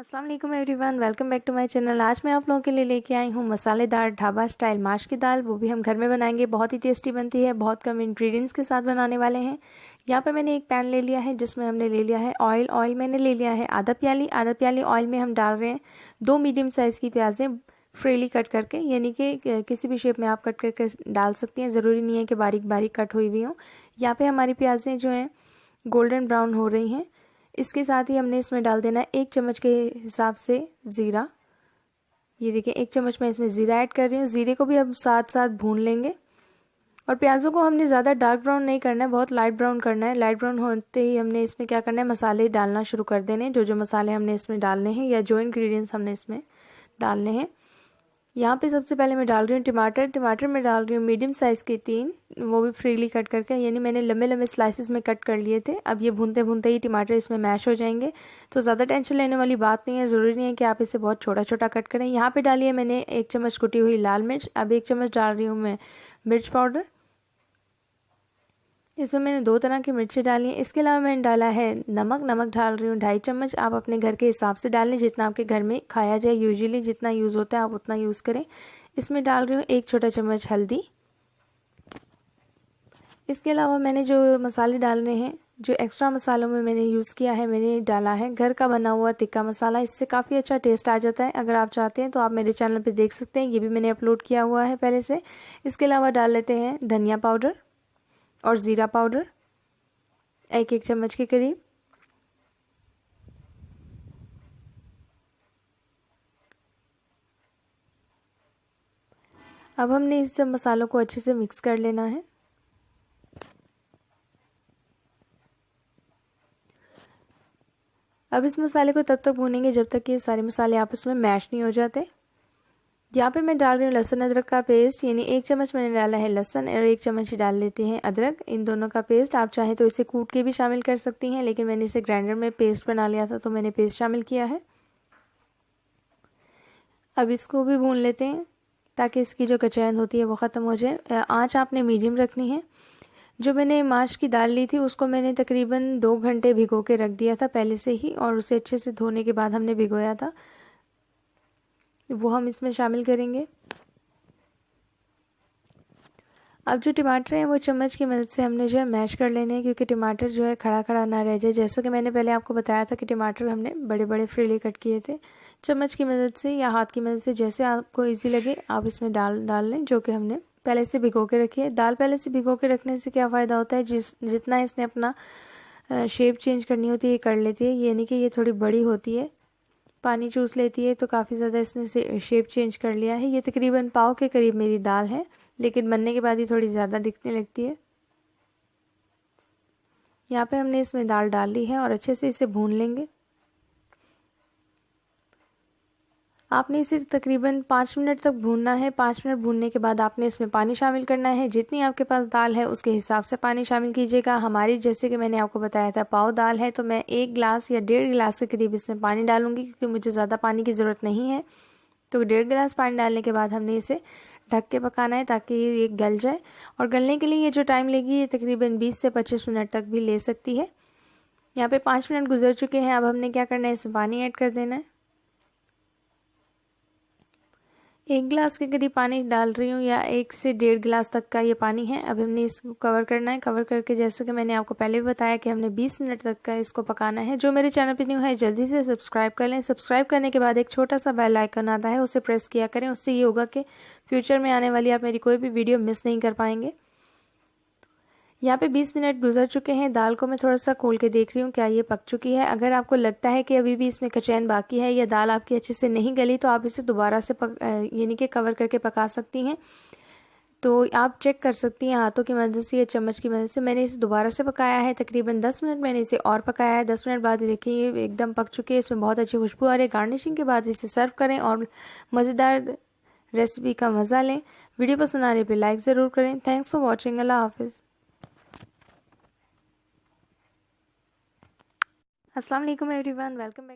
अस्सलाम वालेकुम everyone, welcome back to my channel. आज मैं आप लोगों के लिए लेके आई हूँ मसालेदार ढाबा स्टाइल माश की दाल। वो भी हम घर में बनाएंगे। बहुत ही टेस्टी बनती है, बहुत कम इंग्रेडिएंट्स के साथ बनाने वाले हैं। यहाँ पे मैंने एक पैन ले लिया है जिसमें हमने ले लिया है ऑयल। ऑयल मैंने ले लिया है आधा प्याली ऑयल में हम डाल रहे हैं 2 मीडियम साइज़ की प्याज़ें फ्रीली कट करके, यानी कि किसी भी शेप में आप कट करके डाल सकती हैं, ज़रूरी नहीं है कि बारीक बारीक कट हुई हुई हों। यहाँ पे हमारी प्याज़ें जो हैं गोल्डन ब्राउन हो रही हैं। इसके साथ ही हमने इसमें डाल देना है 1 चम्मच के हिसाब से ज़ीरा। ये देखिए 1 चम्मच मैं इसमें ज़ीरा ऐड कर रही हूँ। ज़ीरे को भी हम साथ साथ भून लेंगे। और प्याज़ों को हमने ज़्यादा डार्क ब्राउन नहीं करना है, बहुत लाइट ब्राउन करना है। लाइट ब्राउन होते ही हमने इसमें क्या करना है, मसाले डालना शुरू कर देने। जो मसाले हमने इसमें डालने हैं या जो इंग्रेडिएंट्स हमने इसमें डालने हैं। यहाँ पे सबसे पहले मैं डाल रही हूँ टमाटर में डाल रही हूँ मीडियम साइज़ के 3, वो भी फ्रीली कट करके, यानी मैंने लंबे लंबे स्लाइसेस में कट कर लिए थे। अब ये भूनते भूनते ही टमाटर इसमें मैश हो जाएंगे, तो ज़्यादा टेंशन लेने वाली बात नहीं है। ज़रूरी नहीं है कि आप इसे बहुत छोटा छोटा कट करें। यहाँ पे डालिए मैंने 1 चम्मच कुटी हुई लाल मिर्च। अब 1 चम्मच डाल रही हूँ मैं मिर्च पाउडर। इसमें मैंने 2 तरह की मिर्ची डाली हैं। इसके अलावा मैंने डाला है नमक डाल रही हूँ 2.5 चम्मच। आप अपने घर के हिसाब से डालें, जितना आपके घर में खाया जाए, यूजुअली जितना यूज़ होता है आप उतना यूज़ करें। इसमें डाल रही हूँ 1 छोटा चम्मच हल्दी। इसके अलावा मैंने जो मसाले डालने हैं, जो एक्स्ट्रा मसालों में मैंने यूज़ किया है, मैंने डाला है घर का बना हुआ तिक्का मसाला। इससे काफ़ी अच्छा टेस्ट आ जाता है। अगर आप चाहते हैं तो आप मेरे चैनल पे देख सकते हैं, ये भी मैंने अपलोड किया हुआ है पहले से। इसके अलावा डाल लेते हैं धनिया पाउडर और ज़ीरा पाउडर 1 चम्मच के करीब। अब हमने इस सब मसालों को अच्छे से मिक्स कर लेना है। अब इस मसाले को तब तक भूनेंगे जब तक कि ये सारे मसाले आपस में मैश नहीं हो जाते। यहाँ पे मैं डाल रही हूँ लहसुन अदरक का पेस्ट, यानी 1 चम्मच मैंने डाला है लहसुन और 1 चम्मच ही डाल लेते हैं अदरक। इन दोनों का पेस्ट आप चाहें तो इसे कूट के भी शामिल कर सकती हैं, लेकिन मैंने इसे ग्राइंडर में पेस्ट बना लिया था तो मैंने पेस्ट शामिल किया है। अब इसको भी भून लेते हैं ताकि इसकी जो कचैन होती है वो ख़त्म हो जाए। आँच आपने मीडियम रखनी है। जो मैंने माश की दाल ली थी उसको मैंने तकरीबन 2 घंटे भिगो के रख दिया था पहले से ही, और उसे अच्छे से धोने के बाद हमने भिगोया था, वो हम इसमें शामिल करेंगे। अब जो टमाटर हैं वो चम्मच की मदद से हमने जो है मैश कर लेने हैं, क्योंकि टमाटर जो है खड़ा खड़ा ना रह जाए। जैसा कि मैंने पहले आपको बताया था कि टमाटर हमने बड़े बड़े फ्रीली कट किए थे। चम्मच की मदद से या हाथ की मदद से, जैसे आपको ईजी लगे आप इसमें डाल लें, जो कि हमने पहले से भिगो के रखी है। दाल पहले से भिगो के रखने से क्या फ़ायदा होता है, जितना इसने अपना शेप चेंज करनी होती है ये कर लेती है, यानी कि ये थोड़ी बड़ी होती है, पानी चूस लेती है, तो काफ़ी ज़्यादा इसने शेप चेंज कर लिया है। ये तकरीबन पाव के करीब मेरी दाल है, लेकिन बनने के बाद ही थोड़ी ज़्यादा दिखने लगती है। यहाँ पे हमने इसमें दाल डाल ली है और अच्छे से इसे भून लेंगे। आपने इसे तकरीबन 5 मिनट तक भूनना है। 5 मिनट भूनने के बाद आपने इसमें पानी शामिल करना है। जितनी आपके पास दाल है उसके हिसाब से पानी शामिल कीजिएगा। हमारी, जैसे कि मैंने आपको बताया था, पाव दाल है, तो मैं 1 गिलास या 1.5 गिलास के करीब इसमें पानी डालूंगी, क्योंकि मुझे ज़्यादा पानी की ज़रूरत नहीं है। तो 1.5 गिलास पानी डालने के बाद हमने इसे ढक के पकाना है ताकि ये गल जाए। और गलने के लिए ये जो टाइम लेगी ये तकरीबन 20 से 25 मिनट तक भी ले सकती है। यहाँ पे 5 मिनट गुजर चुके हैं। अब हमने क्या करना है, इसमें पानी ऐड कर देना है। 1 गिलास के करीब पानी डाल रही हूँ, या 1 से 1.5 गिलास तक का ये पानी है। अब हमने इसको कवर करना है। कवर करके, जैसे कि मैंने आपको पहले भी बताया कि हमने 20 मिनट तक का इसको पकाना है। जो मेरे चैनल पे न्यू है जल्दी से सब्सक्राइब कर लें। सब्सक्राइब करने के बाद एक छोटा सा बेल आइकन आता है, उसे प्रेस किया करें। उससे ये होगा कि फ्यूचर में आने वाली आप मेरी कोई भी वीडियो मिस नहीं कर पाएंगे। यहाँ पे 20 मिनट गुजर चुके हैं। दाल को मैं थोड़ा सा खोल के देख रही हूँ क्या ये पक चुकी है। अगर आपको लगता है कि अभी भी इसमें कचैन बाकी है या दाल आपकी अच्छे से नहीं गली, तो आप इसे दोबारा से यानी कि कवर करके पका सकती हैं। तो आप चेक कर सकती हैं हाथों की मदद से या चम्मच की मदद से। मैंने इसे दोबारा से पकाया है, तकरीबन 10 मिनट मैंने इसे और पकाया है। 10 मिनट बाद देखिए ये एकदम पक चुकी है, इसमें बहुत अच्छी खुशबू आ रही है। गार्निशिंग के बाद इसे सर्व करें और मज़ेदार रेसिपी का मज़ा लें। वीडियो पसंद आने पर लाइक ज़रूर करें। Thanks for watching. अल्लाह हाफिज़। अस्सलाम वालेकुम एवरीवन, वेलकम बैक।